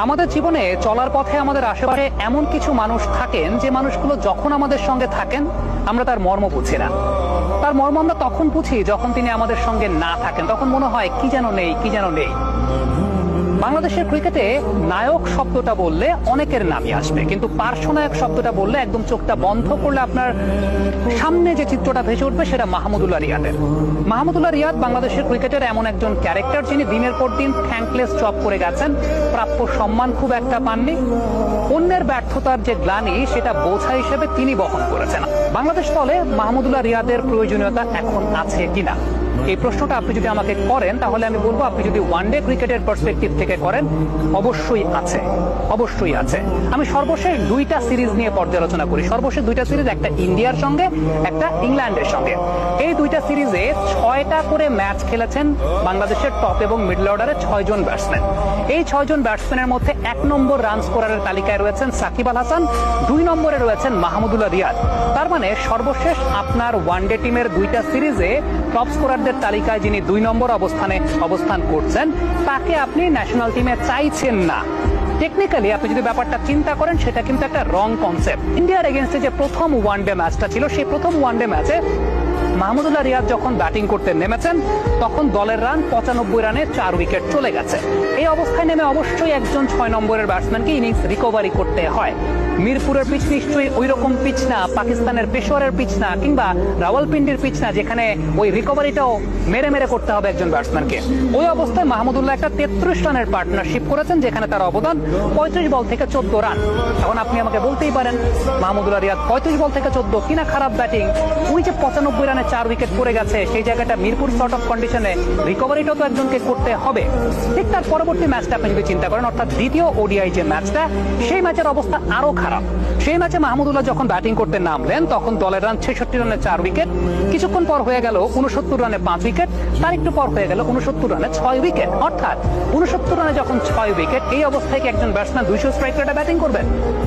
আমাদের জীবনে চলার পথে আমাদের আশেপাশে এমন কিছু মানুষ থাকেন যে মানুষগুলো যখন আমাদের সঙ্গে থাকেন আমরা তার মর্ম বুঝি না। তার মর্ম আমরা তখন বুঝি যখন তিনি আমাদের সঙ্গে না থাকেন, তখন মনে হয় কি যেন নেই, কি যেন নেই। বাংলাদেশের ক্রিকেটে নায়ক শব্দটা বললে অনেকের নামই আসবে, কিন্তু পার্শ্বনায়ক শব্দটা বললে একদম চোখটা বন্ধ করলে আপনার সামনে যে চিত্রটা ভেসে উঠবে সেটা মাহমুদুল্লাহ রিয়াদের। মাহমুদুল্লাহ রিয়াদ বাংলাদেশের ক্রিকেটের এমন একজন ক্যারেক্টার যিনি দিনের পর দিন থ্যাঙ্কলেস জব করে গেছেন, প্রাপ্য সম্মান খুব একটা পাননি, অন্যের ব্যর্থতার যে গ্লানি সেটা বোঝা হিসেবে তিনি বহন করেছেন। বাংলাদেশ দলে মাহমুদুল্লাহ রিয়াদের প্রয়োজনীয়তা এখন আছে কিনা, এই প্রশ্নটা আপনি যদি আমাকে করেন তাহলে আমি বলবো, আপনি যদি ওয়ানডে ক্রিকেটের পার্সপেক্টিভ থেকে করেন, অবশ্যই আছে, অবশ্যই আছে। আমি সর্বশেষ দুইটা সিরিজ নিয়ে পর্যালোচনা করি। সর্বশেষ দুইটা সিরিজ, একটা ইন্ডিয়ার সঙ্গে, একটা ইংল্যান্ডের সঙ্গে। এই দুইটা সিরিজে 6টা করে ম্যাচ খেলেছেন বাংলাদেশের টপ এবং মিডল অর্ডারে 6 জন ব্যাটসম্যান। এই 6 জন ব্যাটসম্যানের মধ্যে 1 নম্বর রান স্কোরারের তালিকায় রয়েছেন সাকিব আল হাসান, 2 নম্বরে রয়েছেন মাহমুদুল্লাহ রিয়াদ। তার মানে সর্বশেষ আপনার ওয়ানডে টিমের দুইটা সিরিজে টপ স্কোরারদের তালিকায় যিনি 2 নম্বর অবস্থান করছেন, তাকে আপনি ন্যাশনাল টিমে চাইছেন না। টেকনিক্যালি আপনি যদি ব্যাপারটা চিন্তা করেন সেটা কিন্তু একটা রং কনসেপ্ট। ইন্ডিয়ার এগেনস্টে যে প্রথম ওয়ানডে ম্যাচটা ছিল, সেই প্রথম ওয়ানডে ম্যাচে মাহমুদুল্লাহ রিয়াদ যখন ব্যাটিং করতে নেমেছেন তখন দলের রান 95 রানে 4 উইকেট চলে গেছে। এই অবস্থায় নেমে অবশ্যই একজন 6 নম্বরের ব্যাটসম্যানকে ইনিংস রিকভারি করতে হয়। মিরপুরের পিচ নিশ্চয়ই ওই রকম পিচ না, পাকিস্তানের পেশোয়ারের পিচ না, কিংবা রাওয়ালপিন্ডির পিচ না যেখানে ওই রিকভারিটাও মেরে মেরে করতে হবে একজন ব্যাটসম্যানকে। ওই অবস্থায় মাহমুদুল্লাহ একটা 33 রানের পার্টনারশিপ করেছেন, যেখানে তার অবদান 35 বল থেকে 14 রান। এখন আপনি আমাকে বলতেই পারেন মাহমুদুল্লাহ রিয়াদ 35 বল থেকে 14 কিনা খারাপ ব্যাটিং, ওই যে 95 রানে 4 উইকেট পড়ে গেছে সেই জায়গাটা মিরপুর শর্ট অফ কন্ডিশনে রিকভারিটাও তো একজনকে করতে হবে। ঠিক তার পরবর্তী ম্যাচটা আপনি যদি চিন্তা করেন, অর্থাৎ দ্বিতীয় ওডিআই যে ম্যাচটা, সেই ম্যাচের অবস্থা আরো খারাপ। সেই ম্যাচে মাহমুদুল্লাহ যখন ব্যাটিং করতে নামলেন তখন দলের রান 66 রানে 4 উইকেট, কিছুক্ষণ পর হয়ে গেল 69 রানে 5 উইকেট, তার একটু পর হয়ে গেল 69 রানে 6 উইকেট। অর্থাৎ 69 রানে যখন 6 উইকেট, এই অবস্থায় কি একজন ব্যাটসম্যান 200 স্ট্রাইক রেটে ব্যাটিং করবেন?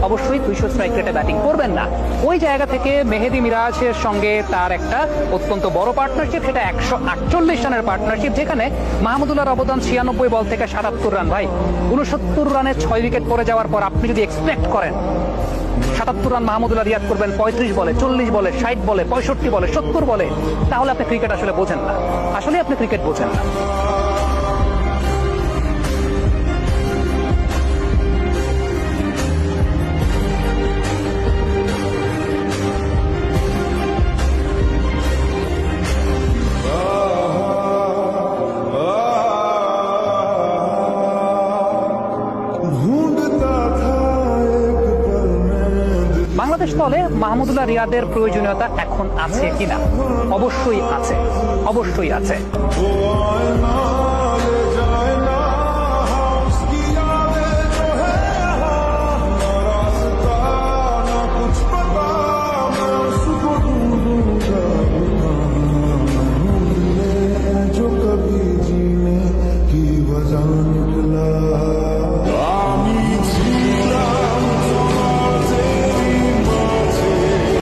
অবশ্যই 200 স্ট্রাইক রেটে ব্যাটিং করবেন না। ওই জায়গা থেকে মেহেদী মিরাজের সঙ্গে তার একটা অত্যন্ত বড় পার্টনারশিপ, সেটা 148 রানের পার্টনারশিপ, যেখানে মাহমুদুল্লাহর অবদান 96 বল থেকে 77 রান। ভাই, 69 রানে 6 উইকেট পড়ে যাওয়ার পর আপনি যদি এক্সপেক্ট করেন 77 রান মাহমুদুল্লাহ রিয়াদ করবেন 35 বলে, 40 বলে, 60 বলে, 65 বলে, 70 বলে, তাহলে আপনি ক্রিকেট আসলে বোঝেন না। আসলে আপনি ক্রিকেট বোঝেন না। বাংলাদেশ দলে মাহমুদুল্লাহ রিয়াদের প্রয়োজনীয়তা এখন আছে কিনা? অবশ্যই আছে, অবশ্যই আছে।